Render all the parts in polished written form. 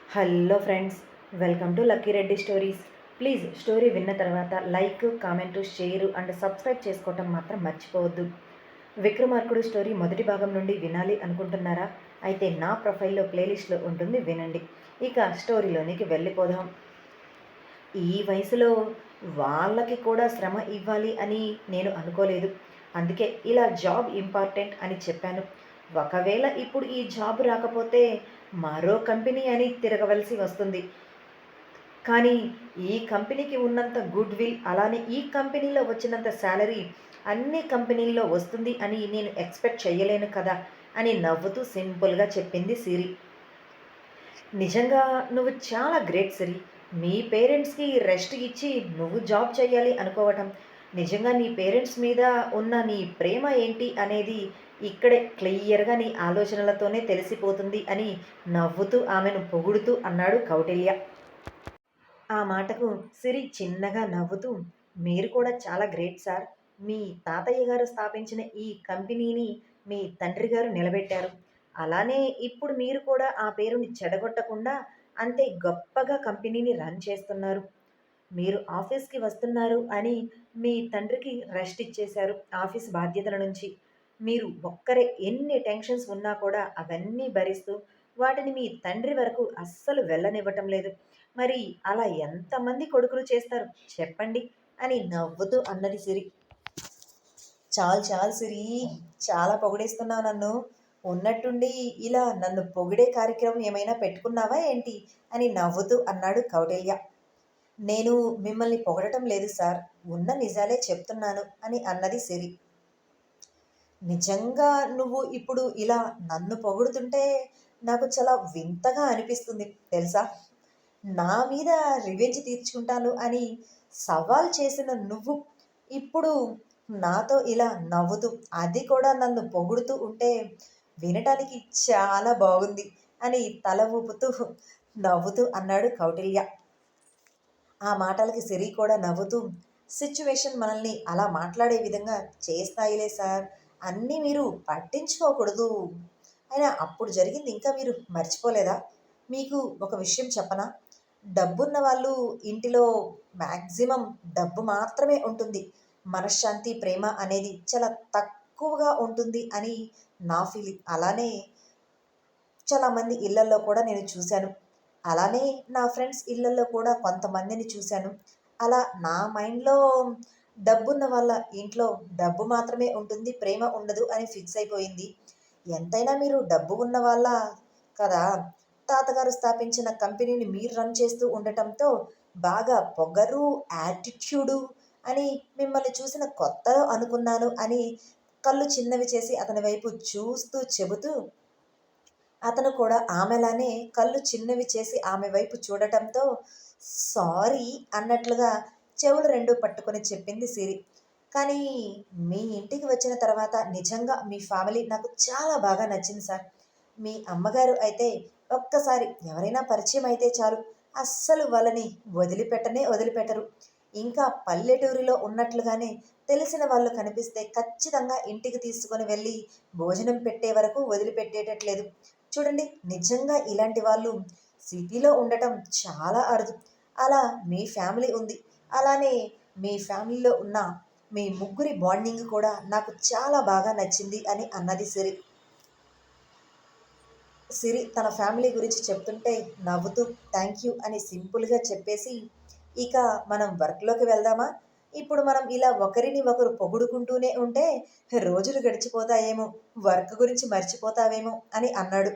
Hello friends, welcome to lucky Reddy stories. Please story విన్న తర్వాత like, comment, share and subscribe చేసుకోవటం మాత్రం మర్చిపోవద్దు. విక్రమార్కుడు స్టోరీ మొదటి భాగం నుండి వినాలి అనుకుంటున్నారా? అయితే నా ప్రొఫైల్లో ప్లేలిస్ట్లో ఉంటుంది, వినండి. ఇక స్టోరీలోనికి వెళ్ళిపోదాం. ఈ వయసులో వాళ్ళకి కూడా శ్రమ ఇవ్వాలి అని నేను అనుకోలేదు. అందుకే ఇలా జాబ్ ఇంపార్టెంట్ అని చెప్పాను. ఒకవేళ ఇప్పుడు ఈ జాబ్ రాకపోతే మరో కంపెనీ అని తిరగవలసి వస్తుంది. కానీ ఈ కంపెనీకి ఉన్నంత గుడ్ విల్, అలానే ఈ కంపెనీలో వచ్చినంత శాలరీ అన్ని కంపెనీల్లో వస్తుంది అని నేను ఎక్స్పెక్ట్ చేయలేను కదా అని నవ్వుతూ సింపుల్గా చెప్పింది సిరి. నిజంగా నువ్వు చాలా గ్రేట్ సిరి. మీ పేరెంట్స్కి రెస్ట్ ఇచ్చి నువ్వు జాబ్ చేయాలి అనుకోవటం, నిజంగా నీ పేరెంట్స్ మీద ఉన్న నీ ప్రేమ ఏంటి అనేది ఇక్కడే క్లియర్గా నీ ఆలోచనలతోనే తెలిసిపోతుంది అని నవ్వుతూ ఆమెను పొగుడుతూ అన్నాడు కౌటిల్య. ఆ మాటకు సిరి చిన్నగా నవ్వుతూ, మీరు కూడా చాలా గ్రేట్ సార్. మీ తాతయ్య గారు స్థాపించిన ఈ కంపెనీని మీ తండ్రి గారు నిలబెట్టారు. అలానే ఇప్పుడు మీరు కూడా ఆ పేరుని చెడగొట్టకుండా అంతే గొప్పగా కంపెనీని రన్ చేస్తున్నారు. మీరు ఆఫీస్కి వస్తున్నారు అని మీ తండ్రికి రెస్ట్ ఇచ్చేశారు ఆఫీస్ బాధ్యతల నుంచి. మీరు ఒక్కరే ఎన్ని టెన్షన్స్ ఉన్నా కూడా అవన్నీ భరిస్తూ వాటిని మీ తండ్రి వరకు అస్సలు వెళ్ళనివ్వటం లేదు. మరి అలా ఎంతమంది కొడుకులు చేస్తారు చెప్పండి అని నవ్వుతూ అన్నది సిరి. చాలు చాలు సిరి, చాలా పొగిడేస్తున్నావు నన్ను. ఉన్నట్టుండి ఇలా నన్ను పొగిడే కార్యక్రమం ఏమైనా పెట్టుకున్నావా ఏంటి అని నవ్వుతూ అన్నాడు కౌటిల్య. నేను మిమ్మల్ని పొగడటం లేదు సార్, ఉన్న నిజాలే చెప్తున్నాను అని అన్నది సిరి. నిజంగా నువ్వు ఇప్పుడు ఇలా నన్ను పొగుడుతుంటే నాకు చాలా వింతగా అనిపిస్తుంది తెలుసా. నా మీద రివెంజ్ తీర్చుకుంటాను అని సవాల్ చేసిన నువ్వు ఇప్పుడు నాతో ఇలా నవ్వుతూ, అది కూడా నన్ను పొగుడుతూ ఉంటే వినటానికి చాలా బాగుంది అని తల ఊపుతూ నవ్వుతూ అన్నాడు కౌటిల్య. ఆ మాటలకి సిరి కూడా నవ్వుతూ, సిచ్యువేషన్ మనల్ని అలా మాట్లాడే విధంగా చేస్తాయిలే సార్, అన్నీ మీరు పట్టించుకోకూడదు. అయినా అప్పుడు జరిగింది ఇంకా మీరు మర్చిపోలేదా? మీకు ఒక విషయం చెప్పనా? డబ్బున్న వాళ్ళు ఇంటిలో మ్యాక్సిమం డబ్బు మాత్రమే ఉంటుంది. మనశ్శాంతి, ప్రేమ అనేది చాలా తక్కువగా ఉంటుంది అని నా ఫీలింగ్. అలానే చాలామంది ఇళ్లల్లో కూడా నేను చూశాను. అలానే నా ఫ్రెండ్స్ ఇళ్లల్లో కూడా కొంతమందిని చూశాను. అలా నా మైండ్‌లో డబ్బున్న వాళ్ళ ఇంట్లో డబ్బు మాత్రమే ఉంటుంది, ప్రేమ ఉండదు అని ఫిక్స్ అయిపోయింది. ఎంతైనా మీరు డబ్బు ఉన్న వాళ్ళ కదా! తాతగారు స్థాపించిన కంపెనీని మీరు రన్ చేస్తూ ఉండటంతో బాగా పొగరు, యాటిట్యూడు అని మిమ్మల్ని చూసిన కొత్తలో అనుకున్నాను అని కళ్ళు చిన్నవి చేసి అతని వైపు చూస్తూ చెబుతూ, అతను కూడా ఆమెలానే కళ్ళు చిన్నవి చేసి ఆమె వైపు చూడటంతో సారీ అన్నట్లుగా చెవులు రెండు పట్టుకొని చెప్పింది సిరి. కానీ మీ ఇంటికి వచ్చిన తర్వాత నిజంగా మీ ఫ్యామిలీ నాకు చాలా బాగా నచ్చింది సార్. మీ అమ్మగారు అయితే ఒక్కసారి ఎవరైనా పరిచయం అయితే చాలు, అస్సలు వాళ్ళని వదిలిపెట్టరు. ఇంకా పల్లెటూరిలో ఉన్నట్లుగానే తెలిసిన వాళ్ళు కనిపిస్తే ఖచ్చితంగా ఇంటికి తీసుకొని వెళ్ళి భోజనం పెట్టే వరకు వదిలిపెట్టేటట్లేదు. చూడండి, నిజంగా ఇలాంటి వాళ్ళు సిటీలో ఉండటం చాలా అరుదు. అలా మీ ఫ్యామిలీ ఉంది. అలానే మీ ఫ్యామిలీలో ఉన్న మీ ముగ్గురి బాండింగ్ కూడా నాకు చాలా బాగా నచ్చింది అని అన్నది సిరి. సిరి తన ఫ్యామిలీ గురించి చెప్తుంటే నవ్వుతూ థ్యాంక్ యూ అని సింపుల్గా చెప్పేసి, ఇక మనం వర్క్లోకి వెళ్దామా? ఇప్పుడు మనం ఇలా ఒకరిని ఒకరు పొగుడుకుంటూనే ఉంటే రోజులు గడిచిపోతాయేమో, వర్క్ గురించి మర్చిపోతావేమో అని అన్నాడు.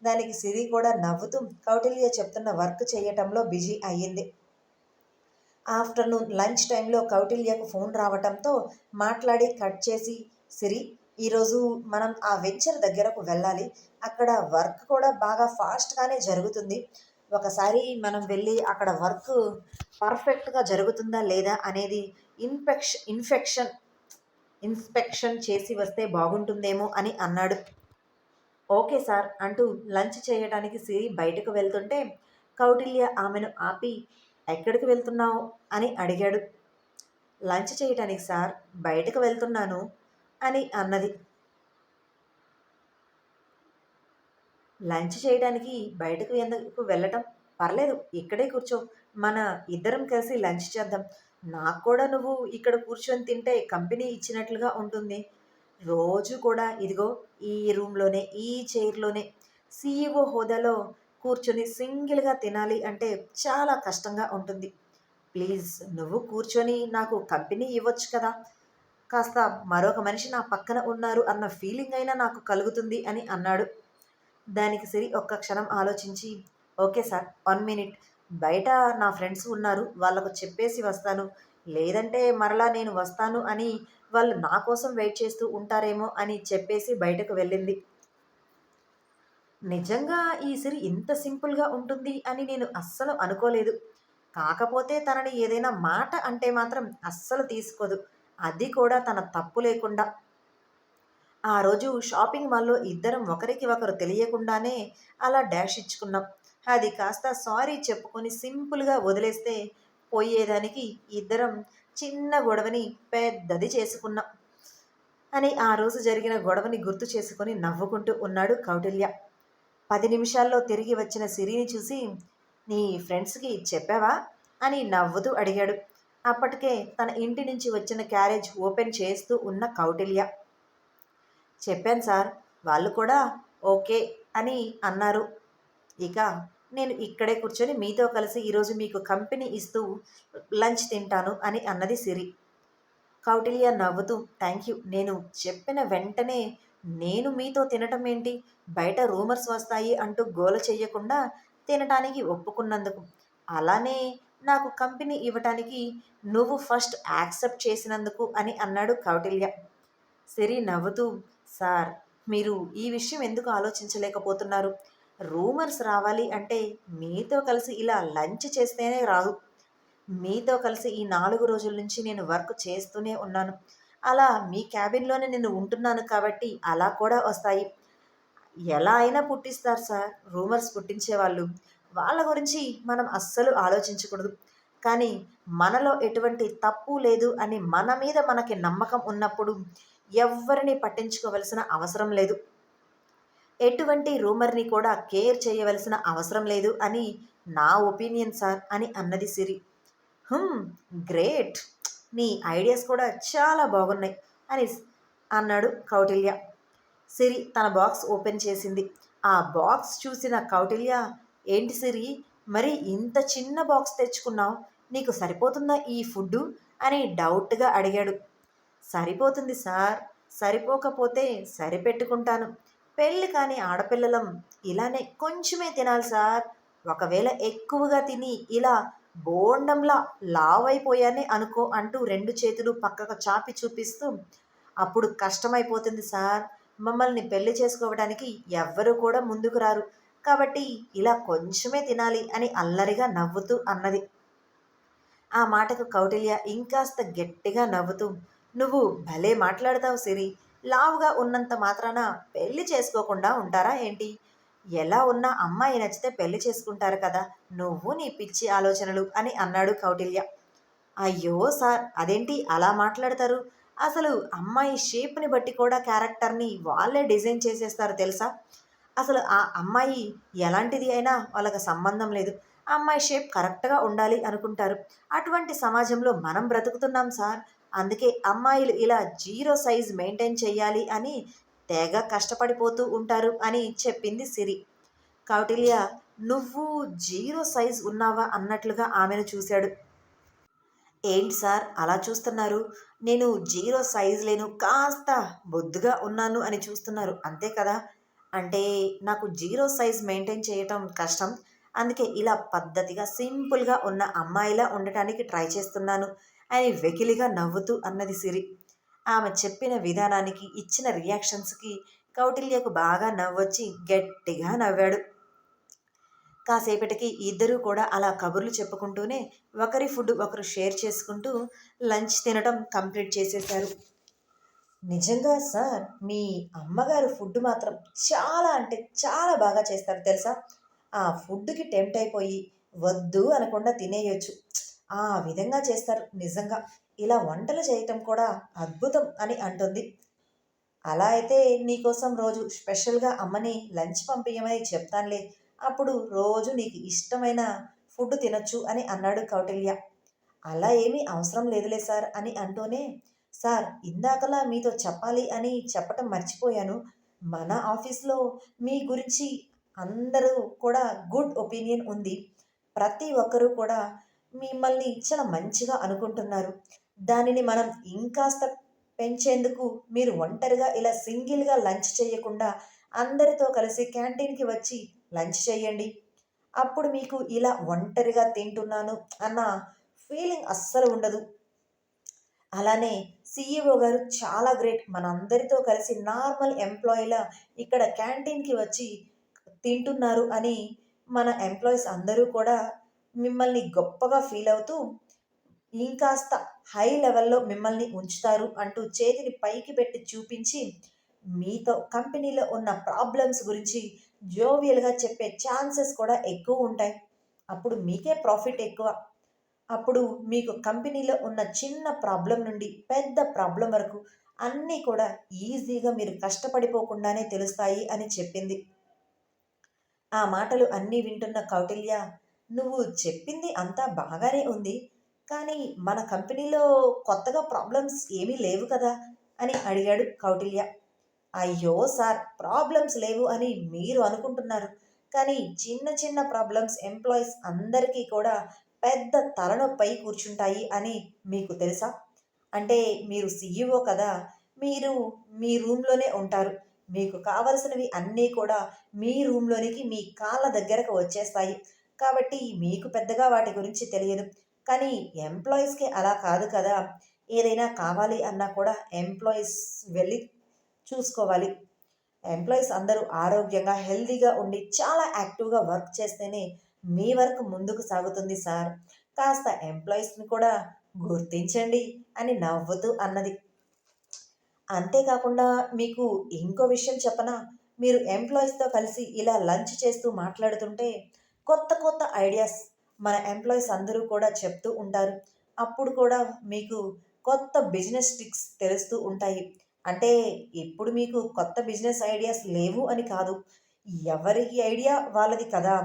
దానికి సిరి కూడా నవ్వుతూ కౌటిల్య చెప్తున్న వర్క్ చేయటంలో బిజీ అయ్యింది. ఆఫ్టర్నూన్ లంచ్ టైంలో కౌటిల్యకు ఫోన్ రావటంతో మాట్లాడి కట్ చేసి, సిరి, ఈరోజు మనం ఆ వెంచర్ దగ్గరకు వెళ్ళాలి. అక్కడ వర్క్ కూడా బాగా ఫాస్ట్గానే జరుగుతుంది. ఒకసారి మనం వెళ్ళి అక్కడ వర్క్ పర్ఫెక్ట్గా జరుగుతుందా లేదా అనేది ఇన్స్పెక్షన్ చేసి వస్తే బాగుంటుందేమో అని అన్నాడు. ఓకే సార్ అంటూ లంచ్ చేయడానికి సిరి బయటకు వెళ్తుంటే కౌటిల్య ఆమెను ఆపి, ఎక్కడికి వెళ్తున్నావు అని అడిగాడు. లంచ్ చేయటానికి సార్, బయటకు వెళ్తున్నాను అని అన్నది. లంచ్ చేయడానికి బయటకు ఎందుకు వెళ్ళటం? పర్లేదు ఇక్కడే కూర్చో. మన ఇద్దరం కలిసి లంచ్ చేద్దాం. నాకు కూడా నువ్వు ఇక్కడ కూర్చొని తింటే కంపెనీ ఇచ్చినట్లుగా ఉంటుంది. రోజు కూడా ఇదిగో ఈ రూమ్‌లోనే, ఈ చైర్‌లోనే సీఈఓ హోదాలో కూర్చొని సింగిల్‌గా తినాలి అంటే చాలా కష్టంగా ఉంటుంది. ప్లీజ్ నువ్వు కూర్చొని నాకు కంపెనీ ఇవ్వచ్చు కదా! కాస్త మరొక మనిషి నా పక్కన ఉన్నారు అన్న ఫీలింగ్ అయినా నాకు కలుగుతుంది అని అన్నాడు. దానికి సిరి ఒక్క క్షణం ఆలోచించి, ఓకే సార్ 1 మినిట్ బయట నా ఫ్రెండ్స్ ఉన్నారు. వాళ్ళకు చెప్పేసి వస్తాను. లేదంటే మరలా నేను వస్తాను అని వాళ్ళు నా కోసం వెయిట్ చేస్తూ ఉంటారేమో అని చెప్పేసి బయటకు వెళ్ళింది. నిజంగా ఈ సిరి ఇంత సింపుల్‌గా ఉంటుంది అని నేను అస్సలు అనుకోలేదు. కాకపోతే తనని ఏదైనా మాట అంటే మాత్రం అస్సలు తీసుకోదు. అది కూడా తన తప్పు లేకుండా. ఆ రోజు షాపింగ్ మాల్‌లో ఇద్దరం ఒకరికి ఒకరు తెలియకుండానే అలా డాష్ ఇచ్చుకున్నాం. అది కాస్త సారీ చెప్పుకొని సింపుల్‌గా వదిలేస్తే పోయేదానికి ఇద్దరం చిన్న గొడవని పెద్దది చేసుకున్నాం అని ఆ రోజు జరిగిన గొడవని గుర్తు చేసుకొని నవ్వుకుంటూ ఉన్నాడు కౌటిల్య. 10 నిమిషాల్లో తిరిగి వచ్చిన సిరిని చూసి, "నీ ఫ్రెండ్స్‌కి చెప్పావా?" అని నవ్వుతూ అడిగాడు. అప్పటికే తన ఇంటి నుంచి వచ్చిన క్యారేజ్ ఓపెన్ చేస్తూ ఉన్న కౌటిల్య. చెప్పాను సార్. వాళ్ళు కూడా ఓకే అని అన్నారు. ఇక నేను ఇక్కడే కూర్చొని మీతో కలిసి ఈరోజు మీకు కంపెనీ ఇస్తూ లంచ్ తింటాను అని అన్నది సిరి. కౌటిల్య నవ్వుతూ థ్యాంక్ యూ. నేను చెప్పిన వెంటనే నేను మీతో తినటం ఏంటి? బయట రూమర్స్ వస్తాయి అంటూ గోల చెయ్యకుండా తినటానికి ఒప్పుకున్నందుకు. అలానే నాకు కంపెనీ ఇవ్వటానికి నువ్వు ఫస్ట్ యాక్సెప్ట్ చేసినందుకు అని అన్నాడు కౌటిల్య. సిరి నవ్వుతూ, సార్ మీరు ఈ విషయం ఎందుకు ఆలోచించలేకపోతున్నారు? రూమర్స్ రావాలి అంటే మీతో కలిసి ఇలా లంచ్ చేస్తేనే రాదు. మీతో కలిసి ఈ 4 రోజుల నుంచి నేను వర్క్ చేస్తూనే ఉన్నాను. అలా మీ క్యాబిన్‌లోనే నేను ఉంటున్నాను కాబట్టి అలా కూడా వస్తాయి. ఎలా అయినా పుట్టిస్తారు సార్ రూమర్స్ పుట్టించేవాళ్ళు. వాళ్ళ గురించి మనం అస్సలు ఆలోచించకూడదు. కానీ మనలో ఎటువంటి తప్పు లేదు అని మన మీద మనకి నమ్మకం ఉన్నప్పుడు ఎవ్వరిని పట్టించుకోవలసిన అవసరం లేదు. ఎటువంటి రూమర్‌ని కూడా కేర్ చేయవలసిన అవసరం లేదు అని నా ఒపీనియన్ సార్ అని అన్నది సిరి. హ్మ్. గ్రేట్. నీ ఐడియాస్ కూడా చాలా బాగున్నాయి అని అన్నాడు కౌటిల్య. సిరి తన బాక్స్ ఓపెన్ చేసింది. ఆ బాక్స్ చూసిన కౌటిల్య, ఏంటి సిరి మరి ఇంత చిన్న బాక్స్ తెచ్చుకున్నావు? నీకు సరిపోతుందా ఈ ఫుడ్డు? అని డౌట్‌గా అడిగాడు. సరిపోతుంది సార్. సరిపోకపోతే సరిపెట్టుకుంటాను. పెళ్లి కాని ఆడపిల్లలం ఇలానే కొంచెమే తినాలి సార్. ఒకవేళ ఎక్కువగా తిని ఇలా బోండంలా లావైపోయానే అనుకో అంటూ 2 చేతులు పక్కకు చాపి చూపిస్తూ, అప్పుడు కష్టమైపోతుంది సార్. మమ్మల్ని పెళ్లి చేసుకోవడానికి ఎవ్వరూ కూడా ముందుకు రారు. కాబట్టి ఇలా కొంచెమే తినాలి అని అల్లరిగా నవ్వుతూ అన్నది. ఆ మాటకు కౌటిల్య ఇంకాస్త గట్టిగా నవ్వుతూ, నువ్వు భలే మాట్లాడతావు సిరి. లావుగా ఉన్నంత మాత్రాన పెళ్లి చేసుకోకుండా ఉంటారా ఏంటి? ఎలా ఉన్నా అమ్మాయి నచ్చితే పెళ్లి చేసుకుంటారు కదా! నువ్వు నీ పిచ్చి ఆలోచనలు అని అన్నాడు కౌటిల్య. అయ్యో సార్ అదేంటి అలా మాట్లాడతారు? అసలు అమ్మాయి షేప్‌ని బట్టి కూడా క్యారెక్టర్‌ని వాళ్ళే డిజైన్ చేసేస్తారు తెలుసా? అసలు ఆ అమ్మాయి ఎలాంటిది అయినా వాళ్ళకి సంబంధం లేదు. ఆ అమ్మాయి షేప్ కరెక్ట్‌గా ఉండాలి అనుకుంటారు. అటువంటి సమాజంలో మనం బ్రతుకుతున్నాం సార్. అందుకే అమ్మాయిలు ఇలా జీరో సైజ్ మెయింటైన్ చేయాలి అని తెగ కష్టపడిపోతూ ఉంటారు అని చెప్పింది సిరి. కౌటిల్య నువ్వు జీరో సైజ్ ఉన్నావా అన్నట్లుగా ఆమెను చూశాడు. ఏంటి సార్ అలా చూస్తున్నారు? నేను జీరో సైజ్ లేను. కాస్త బొద్దుగా ఉన్నాను అని చూస్తున్నారు. అంతే కదా! అంటే నాకు జీరో సైజ్ మెయింటైన్ చేయటం కష్టం. అందుకే ఇలా పద్ధతిగా సింపుల్‌గా ఉన్న అమ్మాయిలా ఉండటానికి ట్రై చేస్తున్నాను అని వెకిలిగా నవ్వుతూ అన్నది సిరి. ఆమె చెప్పిన విధానానికి, ఇచ్చిన రియాక్షన్స్‌కి కౌటిల్యకు బాగా నవ్వొచ్చి గట్టిగా నవ్వాడు. కాసేపటికి ఇద్దరూ కూడా అలా కబుర్లు చెప్పుకుంటూనే ఒకరి ఫుడ్ ఒకరు షేర్ చేసుకుంటూ లంచ్ తినటం కంప్లీట్ చేసేశారు. నిజంగా సార్ మీ అమ్మగారు ఫుడ్ మాత్రం చాలా అంటే చాలా బాగా చేస్తారు తెలుసా? ఆ ఫుడ్‌కి టెంప్ట్ అయిపోయి వద్దు అనకుండా తినేయొచ్చు. ఆ విధంగా చేస్తారు నిజంగా. ఇలా వంటలు చేయటం కూడా అద్భుతం అని అంటుంది. అలా అయితే నీకోసం రోజు స్పెషల్‌గా అమ్మని లంచ్ పంపియమని చెప్తానులే. అప్పుడు రోజు నీకు ఇష్టమైన ఫుడ్ తినొచ్చు అని అన్నాడు కౌటిల్య. అలా ఏమీ అవసరం లేదులే సార్ అని అంటూనే, సార్ ఇందాకలా మీతో చెప్పాలి అని చెప్పటం మర్చిపోయాను. మన ఆఫీస్‌లో మీ గురించి అందరూ కూడా గుడ్ ఒపీనియన్ ఉంది. ప్రతి ఒక్కరూ కూడా మిమ్మల్ని చాలా మంచిగా అనుకుంటున్నారు. దానిని మనం ఇంకాస్త పెంచేందుకు మీరు ఒంటరిగా ఇలా సింగిల్‌గా లంచ్ చేయకుండా అందరితో కలిసి క్యాంటీన్‌కి వచ్చి లంచ్ చేయండి. అప్పుడు మీకు ఇలా ఒంటరిగా తింటున్నాను అన్న ఫీలింగ్ అస్సలు ఉండదు. అలానే సీఈఓ గారు చాలా గ్రేట్. మనందరితో కలిసి నార్మల్ ఎంప్లాయీలా ఇక్కడ క్యాంటీన్‌కి వచ్చి తింటున్నారు అని మన ఎంప్లాయీస్ అందరూ కూడా మిమ్మల్ని గొప్పగా ఫీల్ అవుతూ ఇంకాస్త హై లెవెల్‌లో మిమ్మల్ని ఉంచుతారు అంటూ చేతిని పైకి పెట్టి చూపించి, మీతో కంపెనీలో ఉన్న ప్రాబ్లమ్స్ గురించి జోవియల్‌గా చెప్పే ఛాన్సెస్ కూడా ఎక్కువుంటాయి. అప్పుడు మీకే ప్రాఫిట్ ఎక్కువ. అప్పుడు మీకు కంపెనీలో ఉన్న చిన్న ప్రాబ్లమ్ నుండి పెద్ద ప్రాబ్లమ్ వరకు అన్నీ కూడా ఈజీగా మీరు కష్టపడిపోకుండానే తెలుస్తాయి అని చెప్పింది. ఆ మాటలు అన్నీ వింటున్న కౌటిల్య, "నువ్వు చెప్పింది అంతా బాగానే ఉంది. కానీ మన కంపెనీలో కొత్తగా ప్రాబ్లమ్స్ ఏమీ లేవు కదా?" అని అడిగాడు కౌటిల్య. అయ్యో సార్! ప్రాబ్లమ్స్ లేవు అని మీరు అనుకుంటున్నారు. కానీ చిన్న చిన్న ప్రాబ్లమ్స్ ఎంప్లాయీస్ అందరికీ కూడా పెద్ద తలనొప్పై కూర్చుంటాయి అని మీకు తెలుసా? అంటే మీరు సీఈఓ కదా! మీరు మీ రూమ్‌లోనే ఉంటారు. మీకు కావాల్సినవి అన్నీ కూడా మీ రూమ్‌లోనికి మీ కాళ్ళ దగ్గరకు వచ్చేస్తాయి. కాబట్టి మీకు పెద్దగా వాటి గురించి తెలియదు. కానీ ఎంప్లాయీస్‌కి అలా కాదు కదా! ఏదైనా కావాలి అన్నా కూడా ఎంప్లాయీస్ వెళ్ళి చూసుకోవాలి. ఎంప్లాయీస్ అందరూ ఆరోగ్యంగా, హెల్తీగా ఉండి చాలా యాక్టివ్‌గా వర్క్ చేస్తేనే మీ వర్క్ ముందుకు సాగుతుంది సార్. కాస్త ఎంప్లాయీస్‌ని కూడా గుర్తించండి అని నవ్వుతూ అన్నది. అంతేకాకుండా మీకు ఇంకో విషయం చెప్పనా? మీరు ఎంప్లాయీస్‌తో కలిసి ఇలా లంచ్ చేస్తూ మాట్లాడుతుంటే కొత్త కొత్త ఐడియాస్ మన ఎంప్లాయీస్ అందరూ కూడా చెప్తూ ఉంటారు. అప్పుడు కూడా మీకు కొత్త బిజినెస్ ట్రిక్స్ తెలుస్తూ ఉంటాయి. అంటే ఇప్పుడు మీకు కొత్త బిజినెస్ ఐడియాస్ లేవు అని కాదు. ఎవరికి ఐడియా వాళ్ళది కదా!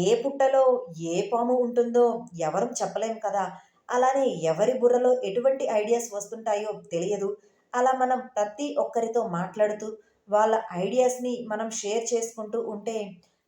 ఏ పుట్టలో ఏ పాము ఉంటుందో ఎవరం చెప్పలేం కదా! అలానే ఎవరి బుర్రలో ఎటువంటి ఐడియాస్ వస్తుంటాయో తెలియదు. అలా మనం ప్రతి ఒక్కరితో మాట్లాడుతూ వాళ్ళ ఐడియాస్‌ని మనం షేర్ చేసుకుంటూ ఉంటే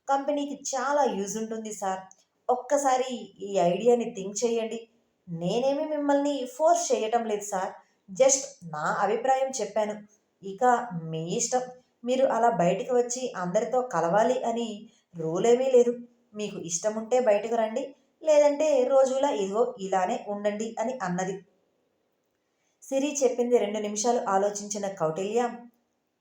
కంపెనీకి చాలా యూజ్ ఉంటుంది సార్. ఒక్కసారి ఈ ఐడియాని థింక్ చేయండి. నేనేమి మిమ్మల్ని ఫోర్స్ చేయటం లేదు సార్. జస్ట్ నా అభిప్రాయం చెప్పాను. ఇక మీ ఇష్టం. మీరు అలా బయటికి వచ్చి అందరితో కలవాలి అని రూలేమీ లేదు. మీకు ఇష్టముంటే బయటకు రండి. లేదంటే రోజులా ఇదిగో ఇలానే ఉండండి అని అన్నది. సిరి చెప్పింది 2 నిమిషాలు ఆలోచించిన కౌటిల్య,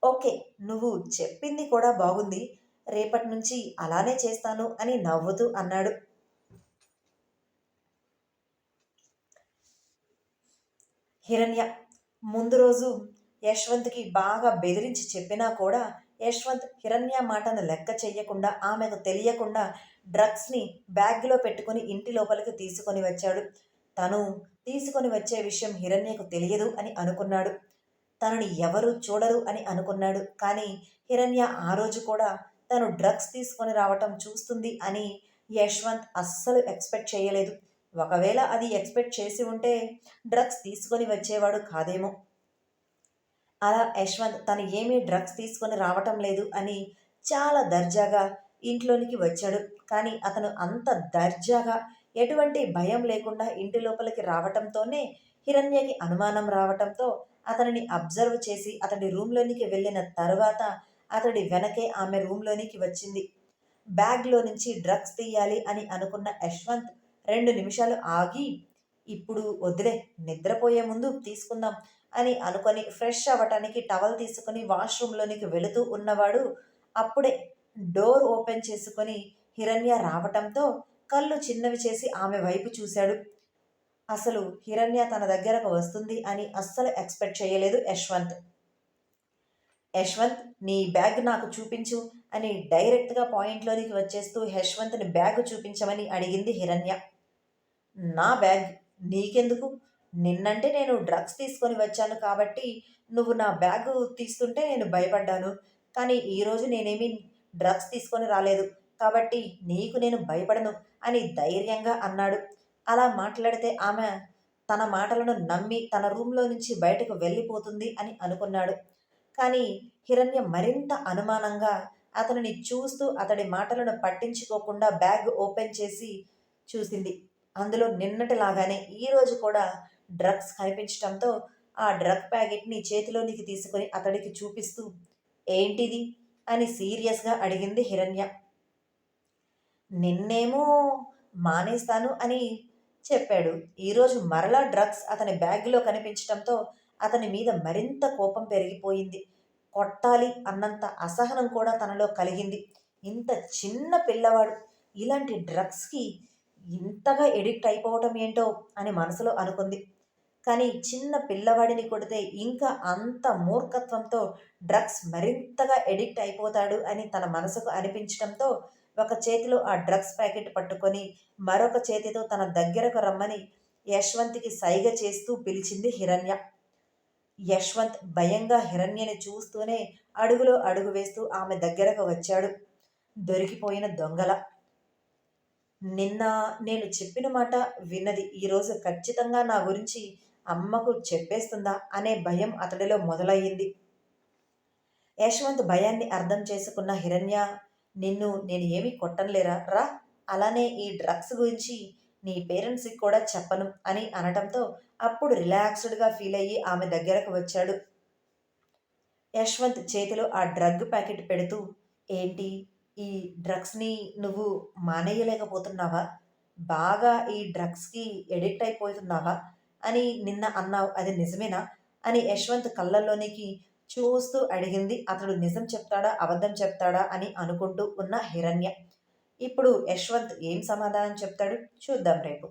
ఓకే. నువ్వు చెప్పింది కూడా బాగుంది. రేపటి నుంచి అలానే చేస్తాను అని నవ్వుతూ అన్నాడు. హిరణ్య ముందు రోజు యశ్వంత్‌కి బాగా బెదిరించి చెప్పినా కూడా యశ్వంత్ హిరణ్య మాటను లెక్క చెయ్యకుండా ఆమెకు తెలియకుండా డ్రగ్స్‌ని బ్యాగ్‌లో పెట్టుకొని ఇంటి లోపలికి తీసుకొని వచ్చాడు. తను తీసుకొని వచ్చే విషయం హిరణ్యకు తెలియదు అని అనుకున్నాడు. తనని ఎవరు చూడరు అని అనుకున్నాడు. కానీ హిరణ్య ఆ రోజు కూడా తను డ్రగ్స్ తీసుకొని రావటం చూస్తుంది అని యశ్వంత్ అస్సలు ఎక్స్‌పెక్ట్ చేయలేదు. ఒకవేళ అది ఎక్స్‌పెక్ట్ చేసి ఉంటే డ్రగ్స్ తీసుకొని వచ్చేవాడు కాదేమో! అలా యశ్వంత్ తను ఏమీ డ్రగ్స్ తీసుకొని రావటం లేదు అని చాలా దర్జాగా ఇంట్లోనికి వచ్చాడు. కానీ అతను అంత దర్జాగా ఎటువంటి భయం లేకుండా ఇంటి లోపలికి రావటంతోనే హిరణ్యకి అనుమానం రావటంతో అతనిని అబ్జర్వ్ చేసి అతడి రూమ్‌లోనికి వెళ్ళిన తరువాత అతడి వెనకే ఆమె రూమ్‌లోనికి వచ్చింది. బ్యాగ్‌లో నుంచి డ్రగ్స్ తీయాలి అని అనుకున్న యశ్వంత్ 2 నిమిషాలు ఆగి, ఇప్పుడు వద్దులే నిద్రపోయే ముందు తీసుకుందాం అని అనుకొని ఫ్రెష్ అవ్వటానికి టవల్ తీసుకొని వాష్‌రూమ్‌లోనికి వెళుతూ ఉన్నవాడు అప్పుడే డోర్ ఓపెన్ చేసుకొని హిరణ్య రావటంతో కళ్ళు చిన్నవి చేసి ఆమె వైపు చూశాడు. అసలు హిరణ్య తన దగ్గరకు వస్తుంది అని అస్సలు ఎక్స్‌పెక్ట్ చేయలేదు యశ్వంత్. యశ్వంత్ నీ బ్యాగ్ నాకు చూపించు అని డైరెక్ట్‌గా పాయింట్‌లోనికి వచ్చేస్తూ యశ్వంత్‌ని బ్యాగ్ చూపించమని అడిగింది హిరణ్య. నా బ్యాగ్ నీకెందుకు? నిన్నంటే నేను డ్రగ్స్ తీసుకొని వచ్చాను కాబట్టి నువ్వు నా బ్యాగు తీస్తుంటే నేను భయపడ్డాను. కానీ ఈరోజు నేనేమి డ్రగ్స్ తీసుకొని రాలేదు. కాబట్టి నీకు నేను భయపడను అని ధైర్యంగా అన్నాడు. అలా మాట్లాడితే ఆమె తన మాటలను నమ్మి తన రూమ్‌లో నుంచి బయటకు వెళ్ళిపోతుంది అని అనుకున్నాడు. కానీ హిరణ్య మరింత అనుమానంగా అతనిని చూస్తూ అతడి మాటలను పట్టించుకోకుండా బ్యాగ్ ఓపెన్ చేసి చూసింది. అందులో నిన్నటిలాగానే ఈరోజు కూడా డ్రగ్స్ కనిపించటంతో ఆ డ్రగ్ ప్యాకెట్‌ని చేతిలోనికి తీసుకొని అతడికి చూపిస్తూ ఏంటిది? అని సీరియస్‌గా అడిగింది హిరణ్య. నిన్నేమో మానేస్తాను అని చెప్పాడు. ఈరోజు మరలా డ్రగ్స్ అతని బ్యాగ్‌లో కనిపించటంతో అతని మీద మరింత కోపం పెరిగిపోయింది. కొట్టాలి అన్నంత అసహనం కూడా తనలో కలిగింది. ఇంత చిన్న పిల్లవాడు ఇలాంటి డ్రగ్స్‌కి ఇంతగా ఎడిక్ట్ అయిపోవటం ఏంటో అని మనసులో అనుకుంది. కానీ చిన్న పిల్లవాడిని కొడితే ఇంకా అంత మూర్ఖత్వంతో డ్రగ్స్ మరింతగా ఎడిక్ట్ అయిపోతాడు అని తన మనసుకు అనిపించటంతో ఒక చేతిలో ఆ డ్రగ్స్ ప్యాకెట్ పట్టుకొని మరొక చేతితో తన దగ్గరకు రమ్మని యశ్వంత్‌కి సైగ చేస్తూ పిలిచింది హిరణ్య. యశ్వంత్ భయంగా హిరణ్యని చూస్తూనే అడుగులో అడుగు వేస్తూ ఆమె దగ్గరకు వచ్చాడు. దొరికిపోయిన దొంగల. నిన్న నేను చెప్పిన మాట విన్నది ఈరోజు ఖచ్చితంగా నా గురించి అమ్మకు చెప్పేస్తుందా అనే భయం అతడిలో మొదలయ్యింది. యశ్వంత్ భయాన్ని అర్థం చేసుకున్న హిరణ్య, నిన్ను నేను ఏమీ కొట్టనులేరా రా, అలానే ఈ డ్రగ్స్ గురించి నీ పేరెంట్స్‌కి కూడా చెప్పను అని అనటంతో అప్పుడు రిలాక్స్‌డ్‌గా ఫీల్ అయ్యి ఆమె దగ్గరకు వచ్చాడు. యశ్వంత్ చేతిలో ఆ డ్రగ్ ప్యాకెట్ పెడుతూ, ఏంటి ఈ డ్రగ్స్‌ని నువ్వు మానేయలేకపోతున్నావా? బాగా ఈ డ్రగ్స్‌కి ఎడిక్ట్ అయిపోతున్నావా? అని నిన్న అన్నావు. అది నిజమేనా? అని యశ్వంత్ కళ్ళల్లోనికి చూస్తూ అడిగింది. అతడు నిజం చెప్తాడా? అబద్ధం చెప్తాడా? అని అనుకుంటూ ఉన్న హిరణ్య. ఇప్పుడు యశ్వంత్ ఏం సమాధానం చెప్తాడు? చూద్దాం రేపు.